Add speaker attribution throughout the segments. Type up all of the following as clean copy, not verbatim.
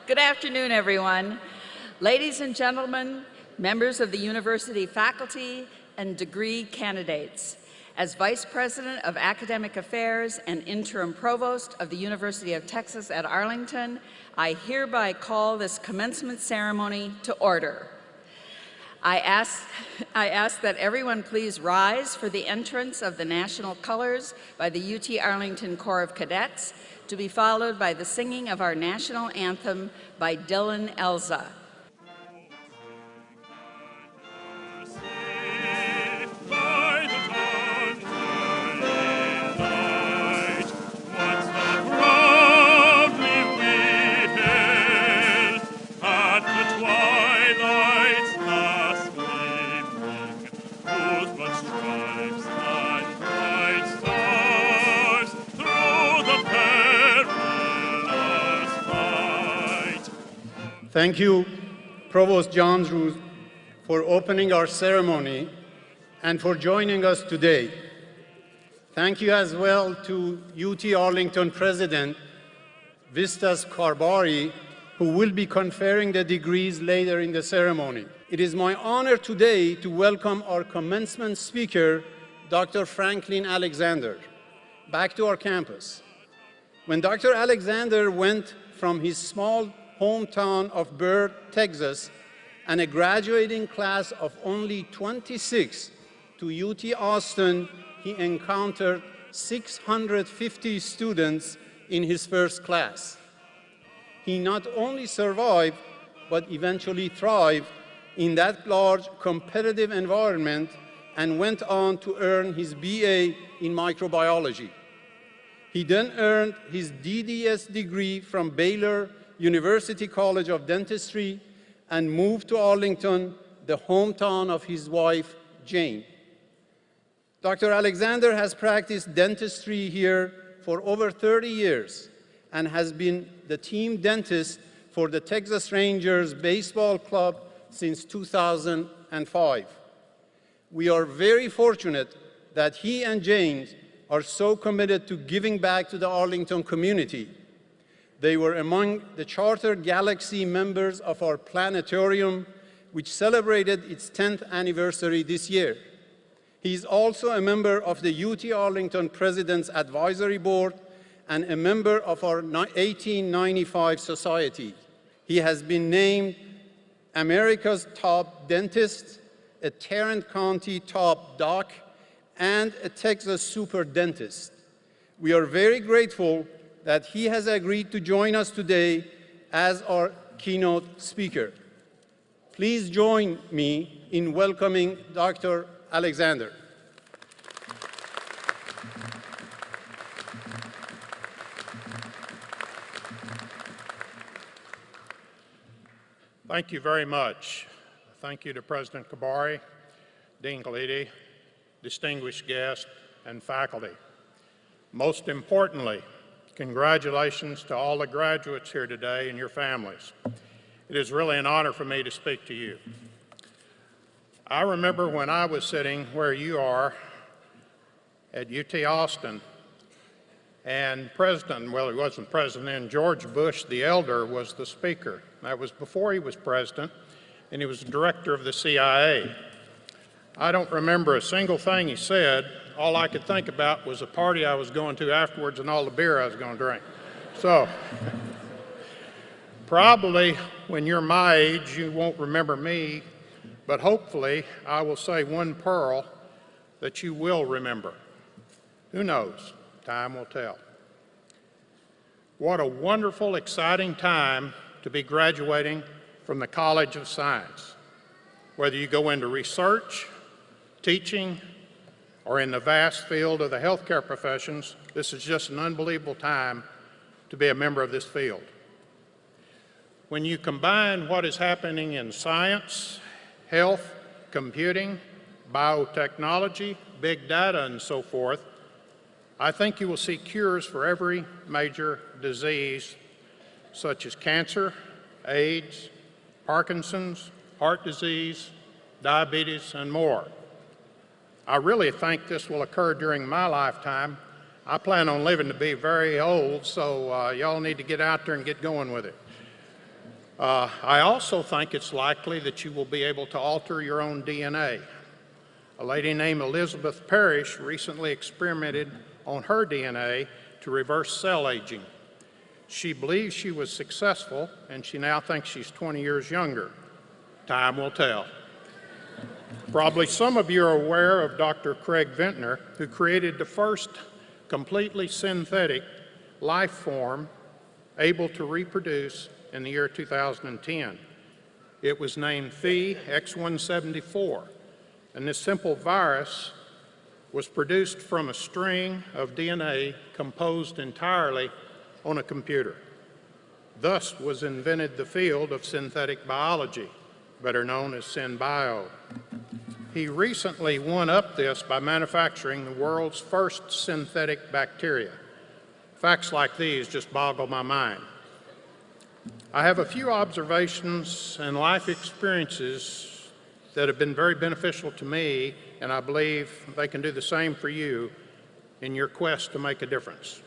Speaker 1: Good afternoon, everyone. Ladies and gentlemen, members of the university faculty and degree candidates. As Vice President of Academic Affairs and Interim Provost of the University of Texas at Arlington, I hereby call this commencement ceremony to order. I ask that everyone please rise for the entrance of the national colors by the UT Arlington Corps of Cadets, to be followed by the singing of our national anthem by Dylan Elza.
Speaker 2: Thank you, Provost John Roos, for opening our ceremony and for joining us today. Thank you as well to UT Arlington President Vistas Karbari, who will be conferring the degrees later in the ceremony. It is my honor today to welcome our commencement speaker, Dr. Franklyn Alexander, back to our campus. When Dr. Alexander went from his small hometown of Burr, Texas, and a graduating class of only 26 to UT Austin, he encountered 650 students in his first class. He not only survived, but eventually thrived in that large competitive environment and went on to earn his BA in microbiology. He then earned his DDS degree from Baylor University College of Dentistry and moved to Arlington, the hometown of his wife, Jane. Dr. Alexander has practiced dentistry here for over 30 years and has been the team dentist for the Texas Rangers Baseball Club since 2005. We are very fortunate that he and Jane are so committed to giving back to the Arlington community. They were among the Charter Galaxy members of our planetarium, which celebrated its 10th anniversary this year. He is also a member of the UT Arlington President's Advisory Board and a member of our 1895 Society. He has been named America's Top Dentist, a Tarrant County Top Doc, and a Texas Super Dentist. We are very grateful that he has agreed to join us today as our keynote speaker. Please join me in welcoming Dr. Alexander.
Speaker 3: Thank you very much. Thank you to President Karbari, Dean Galidi, distinguished guests, and faculty. Most importantly, congratulations to all the graduates here today and your families. It is really an honor for me to speak to you. I remember when I was sitting where you are at UT Austin, and President, well, he wasn't president then, George Bush the Elder was the speaker. That was before he was president, and he was the director of the CIA. I don't remember a single thing he said. All I could think about was the party I was going to afterwards and all the beer I was going to drink. So Probably when you're my age, you won't remember me, but hopefully I will say one pearl that you will remember. Who knows? Time will tell. What a wonderful, exciting time to be graduating from the College of Science. Whether you go into research, teaching, or in the vast field of the healthcare professions, this is just an unbelievable time to be a member of this field. When you combine what is happening in science, health, computing, biotechnology, big data, and so forth, I think you will see cures for every major disease, such as cancer, AIDS, Parkinson's, heart disease, diabetes, and more. I really think this will occur during my lifetime. I plan on living to be very old, so y'all need to get out there and get going with it. I also think it's likely that you will be able to alter your own DNA. A lady named Elizabeth Parrish recently experimented on her DNA to reverse cell aging. She believes she was successful, and she now thinks she's 20 years younger. Time will tell. Probably some of you are aware of Dr. Craig Ventnor, who created the first completely synthetic life form able to reproduce in the year 2010. It was named Phi X174, and this simple virus was produced from a string of DNA composed entirely on a computer. Thus was invented the field of synthetic biology, better known as SynBio. He recently one-upped this by manufacturing the world's first synthetic bacteria. Facts like these just boggle my mind. I have a few observations and life experiences that have been very beneficial to me, and I believe they can do the same for you in your quest to make a difference.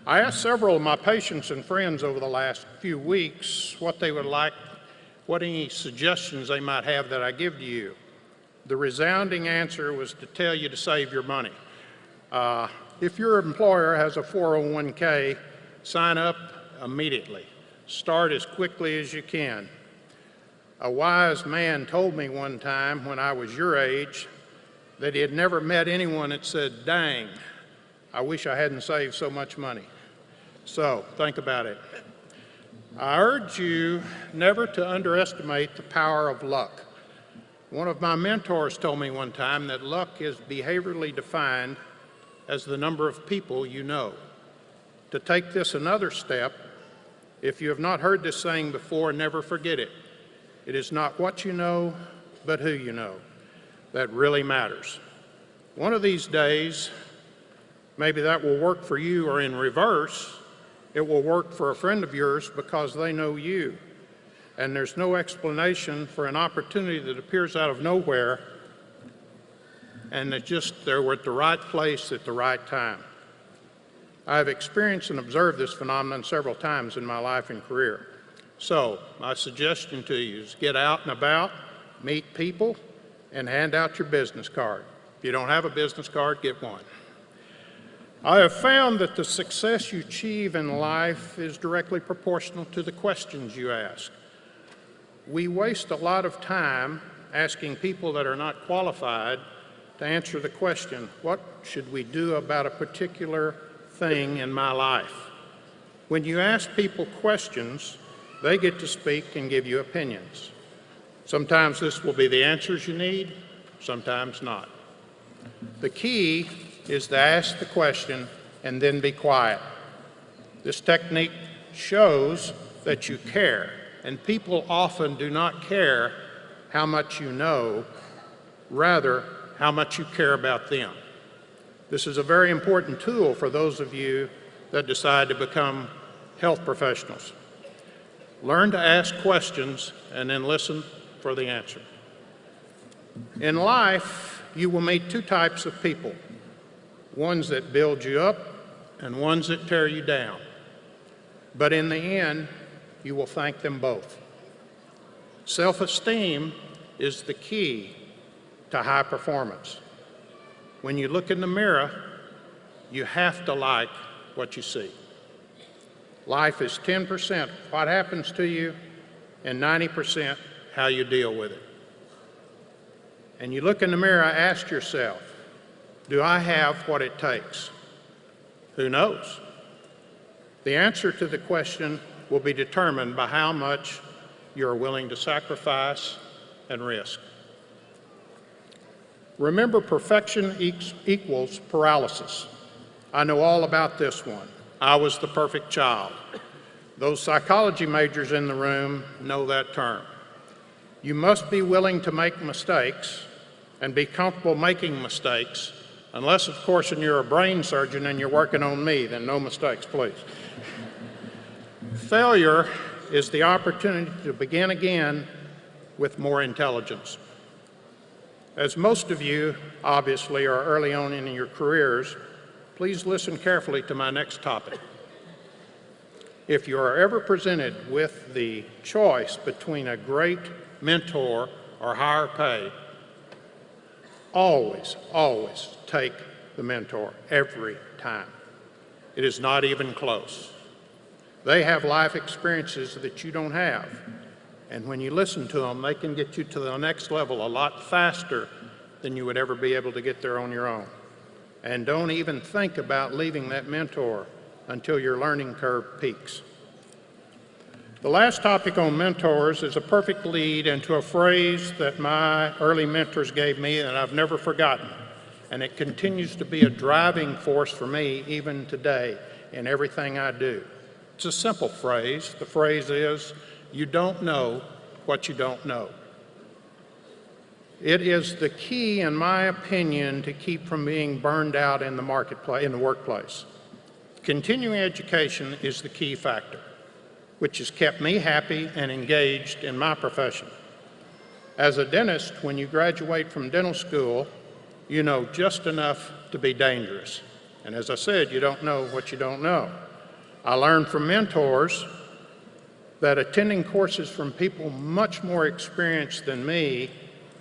Speaker 3: I asked several of my patients and friends over the last few weeks what they would like, what any suggestions they might have that I give to you. The resounding answer was to tell you to save your money. If your employer has a 401k, sign up immediately. Start as quickly as you can. A wise man told me one time when I was your age that he had never met anyone that said, "Dang, I wish I hadn't saved so much money." So think about it. I urge you never to underestimate the power of luck. One of my mentors told me one time that luck is behaviorally defined as the number of people you know. To take this another step, if you have not heard this saying before, never forget it. It is not what you know, but who you know that really matters. One of these days, maybe that will work for you, or in reverse, it will work for a friend of yours because they know you. And there's no explanation for an opportunity that appears out of nowhere and that just they were at the right place at the right time. I have experienced and observed this phenomenon several times in my life and career. So my suggestion to you is get out and about, meet people, and hand out your business card. If you don't have a business card, get one. I have found that the success you achieve in life is directly proportional to the questions you ask. We waste a lot of time asking people that are not qualified to answer the question, what should we do about a particular thing in my life? When you ask people questions, they get to speak and give you opinions. Sometimes this will be the answers you need, sometimes not. The key is to ask the question and then be quiet. This technique shows that you care, and people often do not care how much you know, rather how much you care about them. This is a very important tool for those of you that decide to become health professionals. Learn to ask questions and then listen for the answer. In life, you will meet two types of people, ones that build you up and ones that tear you down. But in the end, you will thank them both. Self-esteem is the key to high performance. When you look in the mirror, you have to like what you see. Life is 10% what happens to you and 90% how you deal with it. And you look in the mirror, ask yourself, do I have what it takes? Who knows? The answer to the question will be determined by how much you're willing to sacrifice and risk. Remember, perfection equals paralysis. I know all about this one. I was the perfect child. Those psychology majors in the room know that term. You must be willing to make mistakes and be comfortable making mistakes, unless, of course, you're a brain surgeon and you're working on me, then no mistakes, please. Failure is the opportunity to begin again with more intelligence. As most of you, obviously, are early on in your careers, please listen carefully to my next topic. If you are ever presented with the choice between a great mentor or higher pay, always, always take the mentor, every time. It is not even close. They have life experiences that you don't have. And when you listen to them, they can get you to the next level a lot faster than you would ever be able to get there on your own. And don't even think about leaving that mentor until your learning curve peaks. The last topic on mentors is a perfect lead into a phrase that my early mentors gave me and I've never forgotten. And it continues to be a driving force for me even today in everything I do. It's a simple phrase. The phrase is, you don't know what you don't know. It is the key, in my opinion, to keep from being burned out in the marketplace, in the workplace. Continuing education is the key factor, which has kept me happy and engaged in my profession. As a dentist, when you graduate from dental school, you know just enough to be dangerous. And as I said, you don't know what you don't know. I learned from mentors that attending courses from people much more experienced than me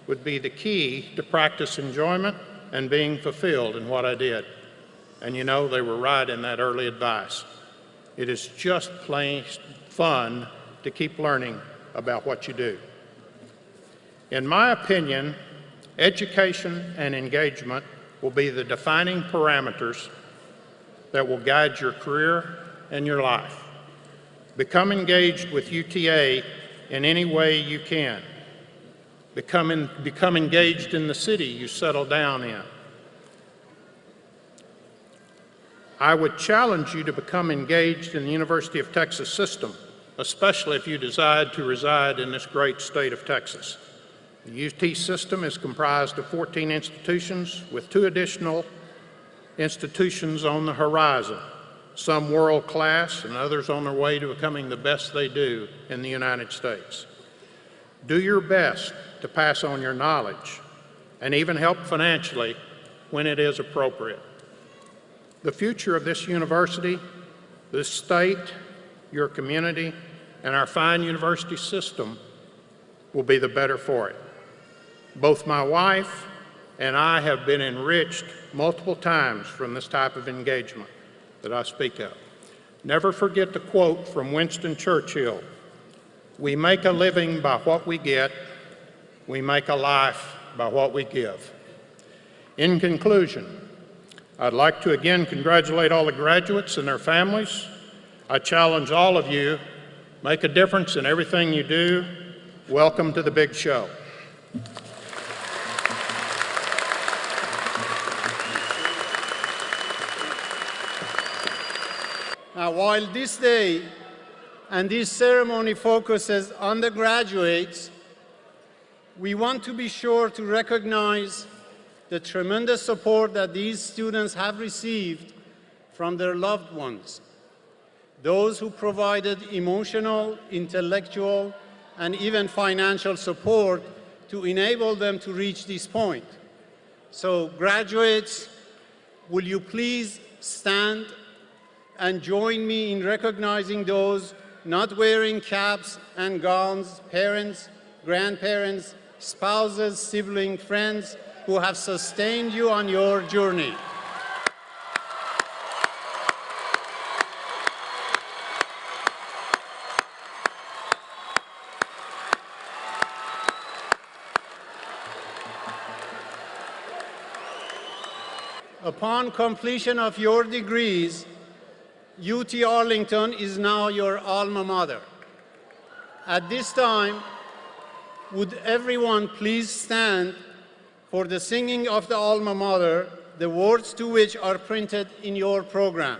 Speaker 3: would be the key to practice enjoyment and being fulfilled in what I did. And you know, they were right in that early advice. It is just plain fun to keep learning about what you do. In my opinion, education and engagement will be the defining parameters that will guide your career and your life. Become engaged with UTA in any way you can. Become engaged in the city you settle down in. I would challenge you to become engaged in the University of Texas system, especially if you decide to reside in this great state of Texas. The UT system is comprised of 14 institutions with 2 additional institutions on the horizon, some world-class and others on their way to becoming the best they do in the United States. Do your best to pass on your knowledge and even help financially when it is appropriate. The future of this university, this state, your community, and our fine university system will be the better for it. Both my wife and I have been enriched multiple times from this type of engagement that I speak of. Never forget the quote from Winston Churchill, "We make a living by what we get, we make a life by what we give." In conclusion, I'd like to again congratulate all the graduates and their families. I challenge all of you, make a difference in everything you do. Welcome to the big show.
Speaker 2: Now, while this day and this ceremony focuses on the graduates, we want to be sure to recognize the tremendous support that these students have received from their loved ones, those who provided emotional, intellectual, and even financial support to enable them to reach this point. So, graduates, will you please stand and join me in recognizing those not wearing caps and gowns, parents, grandparents, spouses, siblings, friends who have sustained you on your journey. Upon completion of your degrees, UT Arlington is now your alma mater. At this time, would everyone please stand for the singing of the alma mater, the words to which are printed in your program.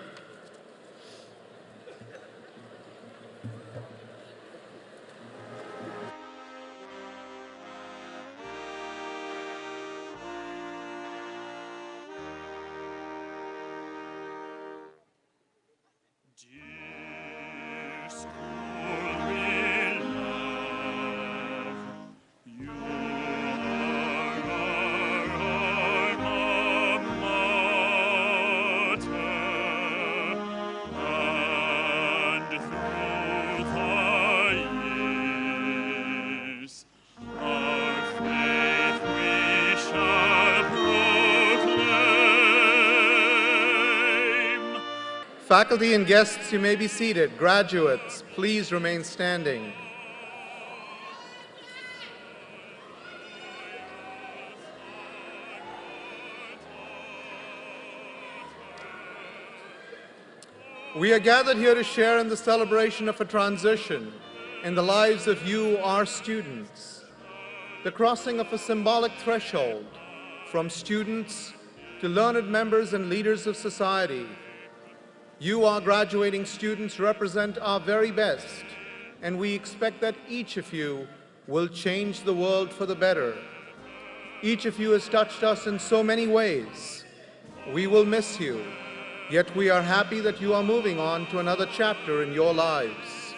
Speaker 4: Faculty and guests, you may be seated. Graduates, please remain standing. We are gathered here to share in the celebration of a transition in the lives of you, our students, the crossing of a symbolic threshold from students to learned members and leaders of society. You, our graduating students, represent our very best, and we expect that each of you will change the world for the better. Each of you has touched us in so many ways. We will miss you, yet we are happy that you are moving on to another chapter in your lives.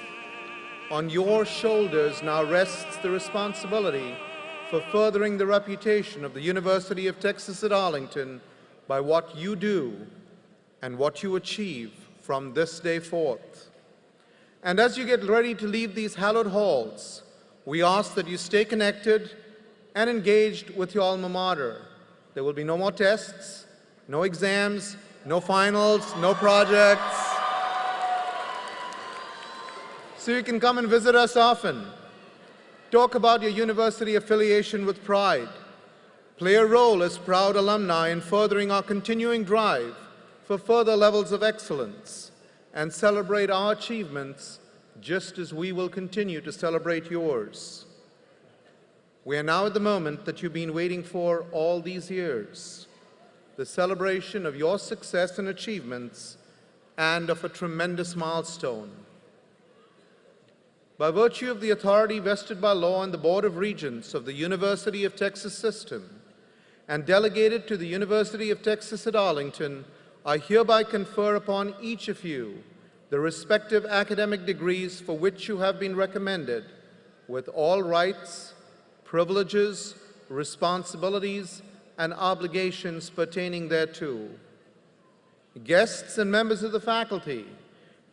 Speaker 4: On your shoulders now rests the responsibility for furthering the reputation of the University of Texas at Arlington by what you do and what you achieve from this day forth. And as you get ready to leave these hallowed halls, we ask that you stay connected and engaged with your alma mater. There will be no more tests, no exams, no finals, no projects. So you can come and visit us often. Talk about your university affiliation with pride. Play a role as proud alumni in furthering our continuing drive for further levels of excellence, and celebrate our achievements just as we will continue to celebrate yours. We are now at the moment that you've been waiting for all these years, the celebration of your success and achievements and of a tremendous milestone. By virtue of the authority vested by law in the Board of Regents of the University of Texas System and delegated to the University of Texas at Arlington, I hereby confer upon each of you the respective academic degrees for which you have been recommended, with all rights, privileges, responsibilities, and obligations pertaining thereto. Guests and members of the faculty,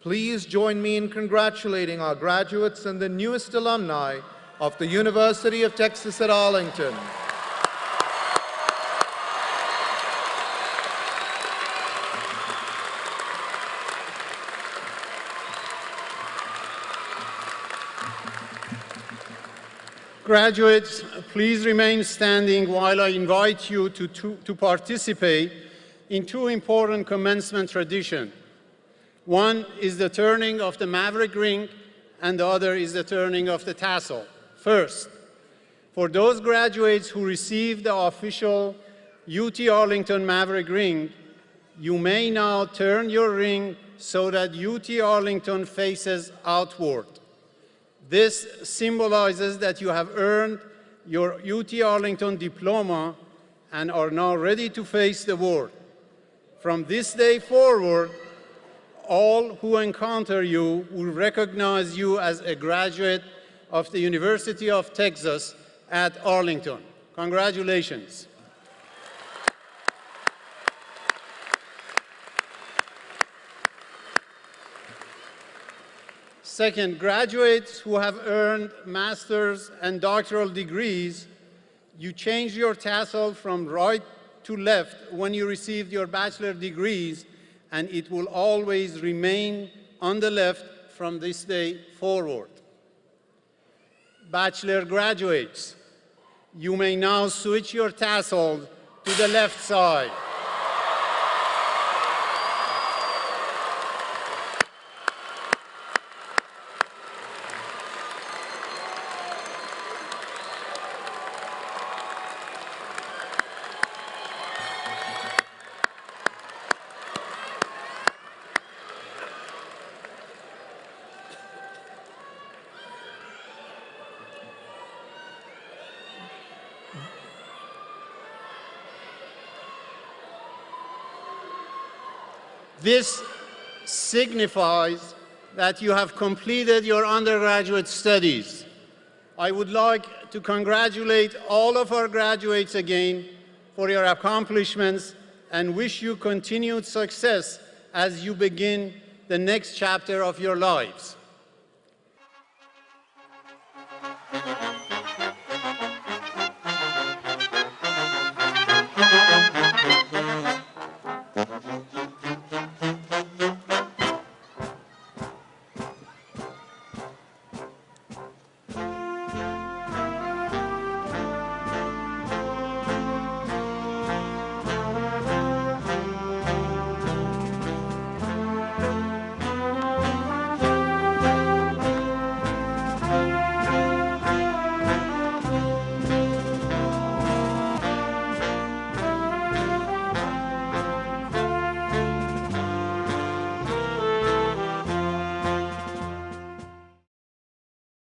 Speaker 4: please join me in congratulating our graduates and the newest alumni of the University of Texas at Arlington.
Speaker 2: Graduates, please remain standing while I invite you to participate in two important commencement traditions. One is the turning of the Maverick ring, and the other is the turning of the tassel. First, for those graduates who received the official UT Arlington Maverick ring, you may now turn your ring so that UT Arlington faces outward. This symbolizes that you have earned your UT Arlington diploma and are now ready to face the world. From this day forward, all who encounter you will recognize you as a graduate of the University of Texas at Arlington. Congratulations. Second, graduates who have earned master's and doctoral degrees, you changed your tassel from right to left when you received your bachelor degrees, and it will always remain on the left from this day forward. Bachelor graduates, you may now switch your tassel to the left side. This signifies that you have completed your undergraduate studies. I would like to congratulate all of our graduates again for your accomplishments and wish you continued success as you begin the next chapter of your lives.